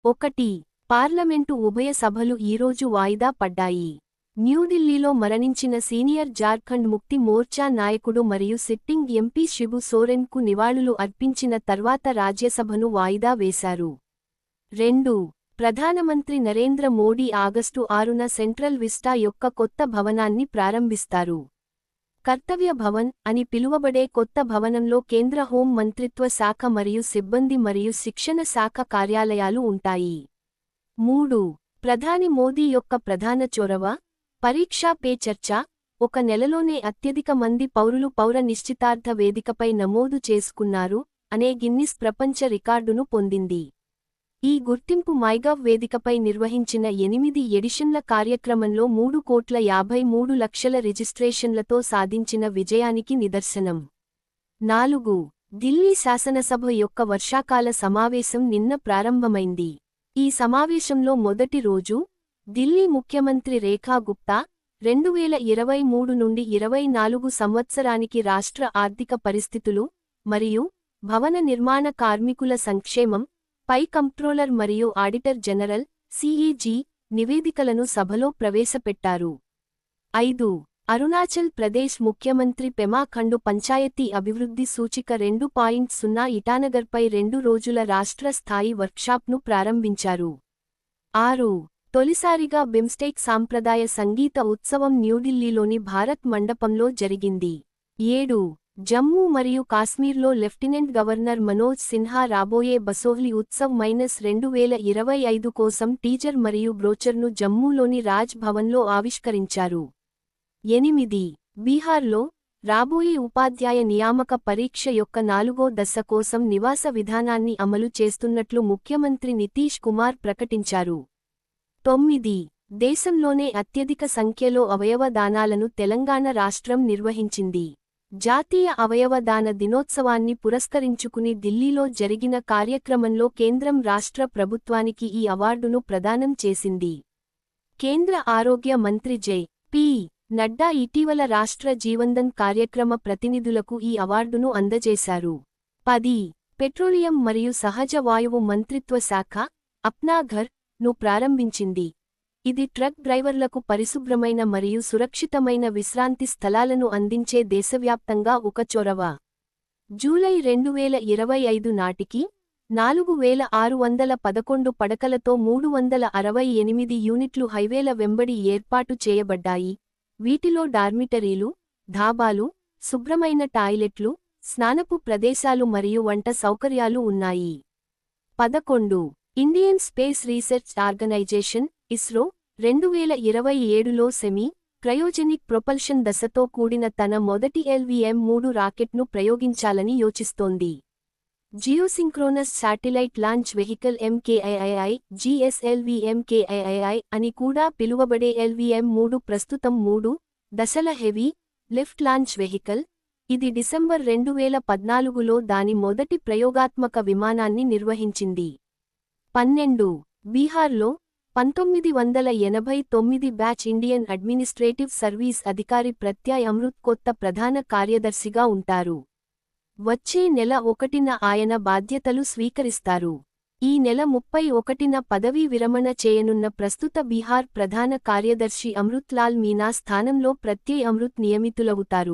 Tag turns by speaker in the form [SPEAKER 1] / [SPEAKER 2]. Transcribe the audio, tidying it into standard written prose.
[SPEAKER 1] ఒకటి. పార్లమెంటు ఉభయ సభలు ఈరోజు వాయిదా పడ్డాయి. న్యూఢిల్లీలో మరణించిన సీనియర్ జార్ఖండ్ ముక్తి మోర్చా నాయకుడు మరియు సిట్టింగ్ ఎంపీ శిబు సోరెన్కు నివాళులు అర్పించిన తర్వాత రాజ్యసభను వాయిదా వేశారు. 2. ప్రధానమంత్రి నరేంద్ర మోడీ ఆగస్టు 6న సెంట్రల్ విస్టా యొక్క కొత్త భవనాన్ని ప్రారంభిస్తారు. కర్తవ్య భవన్ అని పిలువబడే కొత్త భవనంలో కేంద్ర హోం మంత్రిత్వ శాఖ మరియు సిబ్బంది మరియు శిక్షణ శాఖ కార్యాలయాలు ఉంటాయి. 3. ప్రధాని మోదీ యొక్క ప్రధాన చొరవ, పరీక్షా పే చర్చ, ఒక నెలలోనే అత్యధిక మంది పౌరులు పౌర నిశ్చితార్థ వేదికపై నమోదు చేసుకున్నారు అనే గిన్నిస్ ప్రపంచ రికార్డును పొందింది. ఈ గుర్తింపు మైగవ్ వేదికపై నిర్వహించిన 8 ఎడిషన్ల కార్యక్రమంలో 3,53,00,000 రిజిస్ట్రేషన్లతో సాధించిన విజయానికి నిదర్శనం. 4. ఢిల్లీ శాసనసభ యొక్క వర్షాకాల సమావేశం నిన్న ప్రారంభమైంది. ఈ సమావేశంలో మొదటి రోజు, ఢిల్లీ ముఖ్యమంత్రి రేఖా గుప్తా, 2023 నుండి 24 సంవత్సరానికి రాష్ట్ర ఆర్థిక పరిస్థితులు మరియు భవన నిర్మాణ కార్మికుల సంక్షేమం పై కంప్ట్రోలర్ మరియు ఆడిటర్ జనరల్ (సిఏజీ) నివేదికలను సభలో ప్రవేశపెట్టారు. 5. అరుణాచల్ ప్రదేశ్ ముఖ్యమంత్రి పెమా ఖండు పంచాయతీ అభివృద్ధి సూచిక 2.0 ఇటానగర్పై 2 రోజుల రాష్ట్ర స్థాయి వర్క్షాప్ను ప్రారంభించారు. 6. తొలిసారిగా బిమ్స్టెక్ సాంప్రదాయ సంగీత ఉత్సవం న్యూఢిల్లీలోని భారత్ మండపంలో జరిగింది. 7. జమ్మూ మరియు కాశ్మీర్లో లెఫ్టినెంట్ గవర్నర్ మనోజ్ సిన్హా రాబోయే బసోహ్లీ ఉత్సవ్ -2025 కోసం టీజర్ మరియు బ్రోచర్ను జమ్మూలోని రాజ్ భవన్లో ఆవిష్కరించారు. 8. బీహార్లో రాబోయే ఉపాధ్యాయ నియామక పరీక్ష యొక్క 4వ దశ కోసం నివాస విధానాన్ని అమలు చేస్తున్నట్లు ముఖ్యమంత్రి నితీష్ కుమార్ ప్రకటించారు. 9. దేశంలోనే అత్యధిక సంఖ్యలో అవయవ దానాలను తెలంగాణ రాష్ట్రం నిర్వహించింది. జాతీయ అవయవ దాన దినోత్సవాన్ని పురస్కరించుకుని ఢిల్లీలో జరిగిన కార్యక్రమంలో కేంద్రం రాష్ట్ర ప్రభుత్వానికి ఈ అవార్డును ప్రదానం చేసింది. కేంద్ర ఆరోగ్య మంత్రి జె.పి. నడ్డా ఇటీవల రాష్ట్ర జీవన్దన్ కార్యక్రమ ప్రతినిధులకు ఈ అవార్డును అందజేశారు. 10. పెట్రోలియం మరియు సహజ వాయువు మంత్రిత్వ శాఖ అప్నా ఘర్ ను ప్రారంభించింది. ఇది ట్రక్ డ్రైవర్లకు పరిశుభ్రమైన మరియు సురక్షితమైన విశ్రాంతి స్థలాలను అందించే దేశవ్యాప్తంగా ఒక చొరవ. జూలై 2025 నాటికి 4,611 పడకలతో 368 యూనిట్లు హైవేల వెంబడి ఏర్పాటు చేయబడ్డాయి. వీటిలో డార్మిటరీలు, ధాబాలు, శుభ్రమైన టాయిలెట్లు, స్నానపు ప్రదేశాలు మరియు వంట సౌకర్యాలు ఉన్నాయి. 11. Indian space research organisation ISRO 2027లో సెమీ క్రయోజెనిక్ ప్రొపల్షన్ దశతో కూడిన తన మొదటి LVM-3 రాకెట్ను ప్రయోగించాలని యోచిస్తోంది. Geosynchronous satellite launch vehicle MKII GSLV-MKII అని కూడా పిలువబడే LVM-3 ప్రస్తుతం 3 దశల హెవీ లిఫ్ట్ లాంచ్ వెహికల్. ఇది డిసెంబర్ 2014లో దాని మొదటి ప్రయోగాత్మక విమానాన్ని నిర్వహించింది. 12. బీహార్లో 1989 బ్యాచ్ ఇండియన్ అడ్మినిస్ట్రేటివ్ సర్వీస్ అధికారి ప్రత్యయ్ అమృత్ కొత్త ప్రధాన కార్యదర్శిగా ఉంటారు. వచ్చే నెల 1న ఆయన బాధ్యతలు స్వీకరిస్తారు. ఈ నెల 31న పదవీ విరమణ చేయనున్న ప్రస్తుత బీహార్ ప్రధాన కార్యదర్శి అమృత్ లాల్ మీనా స్థానంలో ప్రత్యయ్ అమృత్ నియమితులవుతారు.